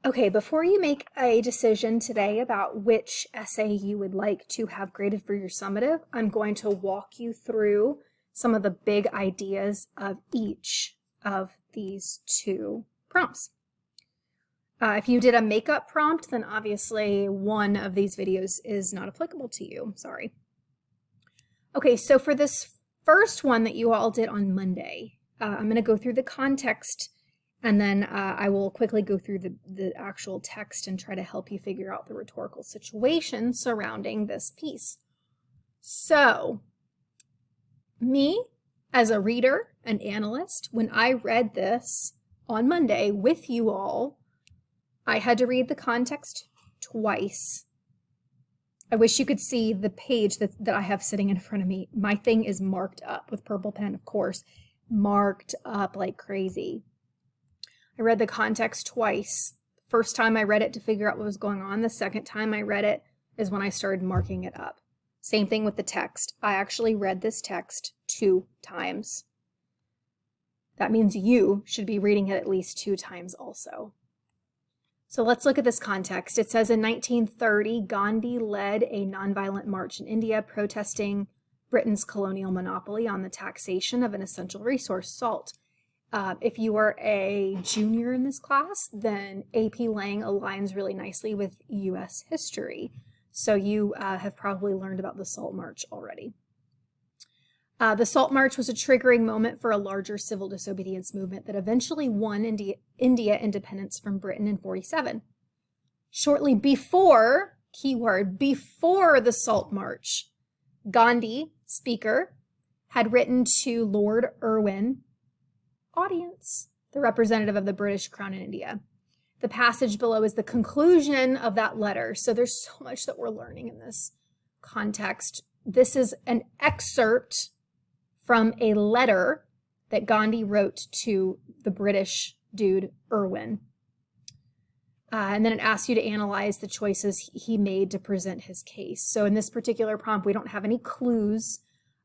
Okay, before you make a decision today about which essay you would like to have graded for your summative, I'm going to walk you through some of the big ideas of each of these two prompts. If you did a makeup prompt, then obviously one of these videos is not applicable to you. Sorry. Okay, so for this first one that you all did on Monday, I'm going to go through the context, and then I will quickly go through the actual text and try to help you figure out the rhetorical situation surrounding this piece. So, me as a reader, an analyst, when I read this on Monday with you all, I had to read the context twice. I wish you could see the page that I have sitting in front of me. My thing is marked up with purple pen, of course, marked up like crazy. I read the context twice. First time I read it to figure out what was going on. The second time I read it is when I started marking it up. Same thing with the text. I actually read this text 2 times. That means you should be reading it at least 2 times also. So let's look at this context. It says in 1930, Gandhi led a nonviolent march in India protesting Britain's colonial monopoly on the taxation of an essential resource, salt. If you are a junior in this class, then AP Lang aligns really nicely with U.S. history. So you have probably learned about the Salt March already. The Salt March was a triggering moment for a larger civil disobedience movement that eventually won India independence from Britain in 1947. Shortly before, keyword, before the Salt March, Gandhi, speaker, had written to Lord Irwin, audience, the representative of the British Crown in India. The passage below is the conclusion of that letter. So there's so much that we're learning in this context. This is an excerpt from a letter that Gandhi wrote to the British dude, Irwin. And then it asks you to analyze the choices he made to present his case. So in this particular prompt, we don't have any clues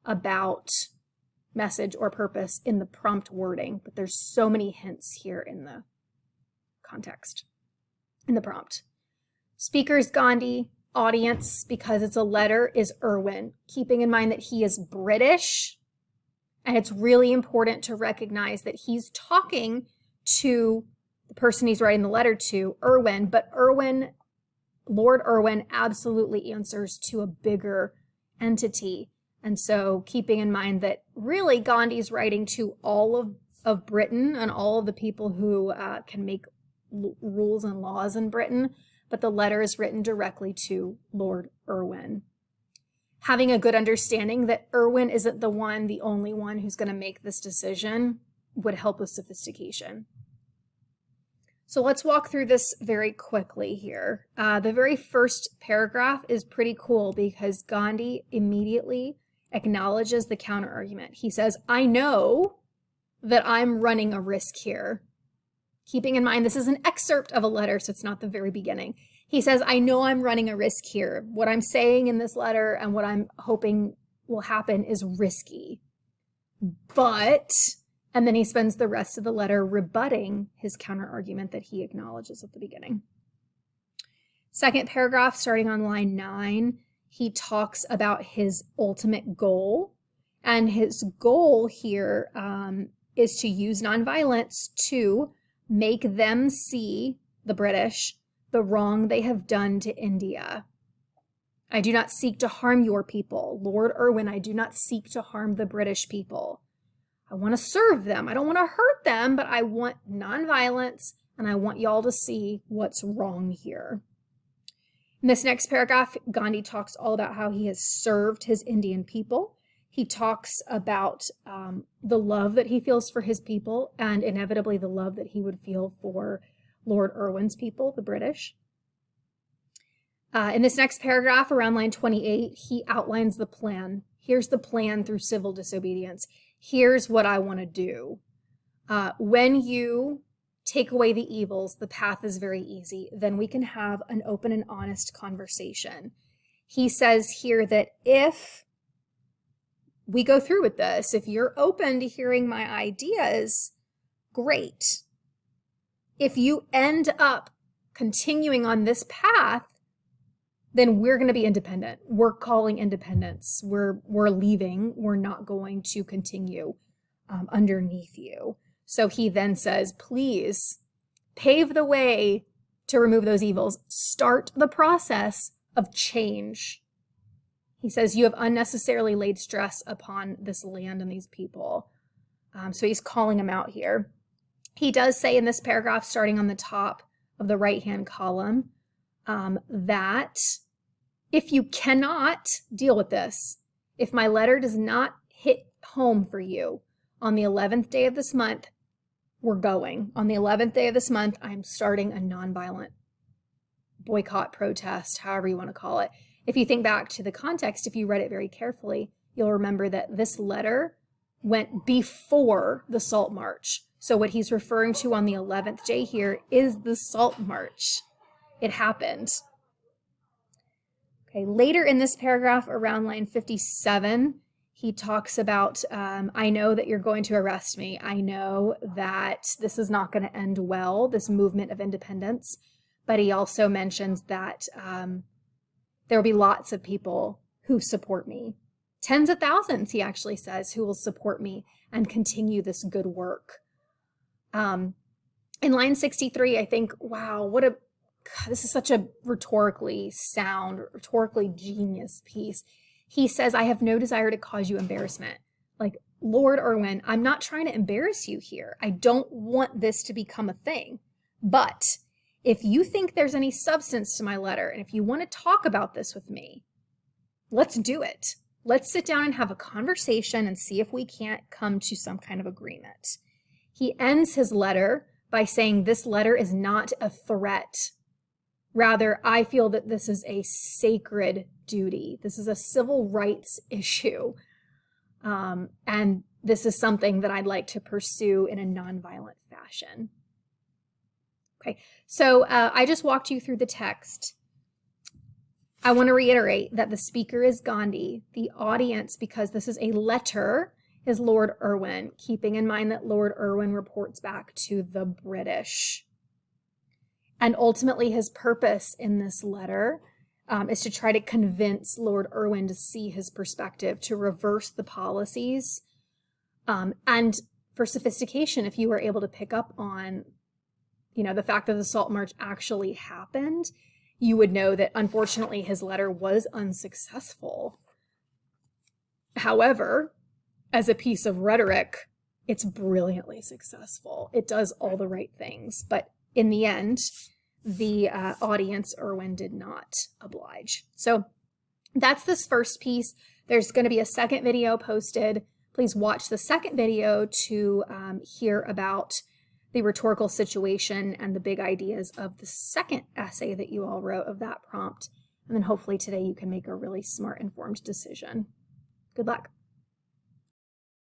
about message or purpose in the prompt wording, but there's so many hints here in the context, in the prompt. Speakers Gandhi, audience, because it's a letter, is Irwin, keeping in mind that he is British. And it's really important to recognize that he's talking to the person he's writing the letter to, Irwin, but Irwin, Lord Irwin, absolutely answers to a bigger entity. And so keeping in mind that really Gandhi's writing to all of Britain and all of the people who can make rules and laws in Britain, but the letter is written directly to Lord Irwin. Having a good understanding that Irwin isn't the only one who's going to make this decision would help with sophistication. So let's walk through this very quickly here. The very first paragraph is pretty cool because Gandhi immediately acknowledges the counter argument. He says, I know that I'm running a risk here. Keeping in mind, this is an excerpt of a letter, so it's not the very beginning. He says, I know I'm running a risk here. What I'm saying in this letter and what I'm hoping will happen is risky. But, and then he spends the rest of the letter rebutting his counter-argument that he acknowledges at the beginning. Second paragraph, starting on line 9, he talks about his ultimate goal. And his goal here is to use nonviolence to make them see, the British, the wrong they have done to India. I do not seek to harm your people. Lord Irwin, I do not seek to harm the British people. I want to serve them. I don't want to hurt them, but I want nonviolence, and I want y'all to see what's wrong here. In this next paragraph, Gandhi talks all about how he has served his Indian people. He talks about the love that he feels for his people and inevitably the love that he would feel for Lord Irwin's people, the British. In this next paragraph, around line 28, he outlines the plan. Here's the plan through civil disobedience. Here's what I want to do. When you take away the evils, the path is very easy. Then we can have an open and honest conversation. He says here that if we go through with this, if you're open to hearing my ideas, great. If you end up continuing on this path, then we're going to be independent. We're calling independence. We're leaving. We're not going to continue underneath you. So he then says, please pave the way to remove those evils. Start the process of change. He says, you have unnecessarily laid stress upon this land and these people. So he's calling them out here. He does say in this paragraph, starting on the top of the right-hand column, that if you cannot deal with this, if my letter does not hit home for you on the 11th day of this month, we're going. On the 11th day of this month, I'm starting a nonviolent boycott, protest, however you want to call it. If you think back to the context, if you read it very carefully, you'll remember that this letter went before the Salt March. So what he's referring to on the 11th day here is the Salt March. It happened. Okay, later in this paragraph, around line 57, he talks about, I know that you're going to arrest me. I know that this is not going to end well, this movement of independence. But he also mentions that there will be lots of people who support me. Tens of thousands, he actually says, who will support me and continue this good work. In line 63, I think, wow, this is such a rhetorically sound, rhetorically genius piece. He says, I have no desire to cause you embarrassment. Like, Lord Irwin, I'm not trying to embarrass you here. I don't want this to become a thing. But if you think there's any substance to my letter, and if you want to talk about this with me, let's do it. Let's sit down and have a conversation and see if we can't come to some kind of agreement. He ends his letter by saying this letter is not a threat. Rather, I feel that this is a sacred duty. This is a civil rights issue. And this is something that I'd like to pursue in a nonviolent fashion. Okay, so I just walked you through the text. I want to reiterate that the speaker is Gandhi. The audience, because this is a letter, is Lord Irwin, keeping in mind that Lord Irwin reports back to the British. And ultimately, his purpose in this letter is to try to convince Lord Irwin to see his perspective, to reverse the policies. And for sophistication, if you were able to pick up on, the fact that the Salt March actually happened, you would know that unfortunately his letter was unsuccessful. However, as a piece of rhetoric, it's brilliantly successful. It does all the right things. But in the end, the audience, Irwin, did not oblige. So that's this first piece. There's going to be a second video posted. Please watch the second video to hear about the rhetorical situation and the big ideas of the second essay that you all wrote of that prompt. And then hopefully today you can make a really smart, informed decision. Good luck.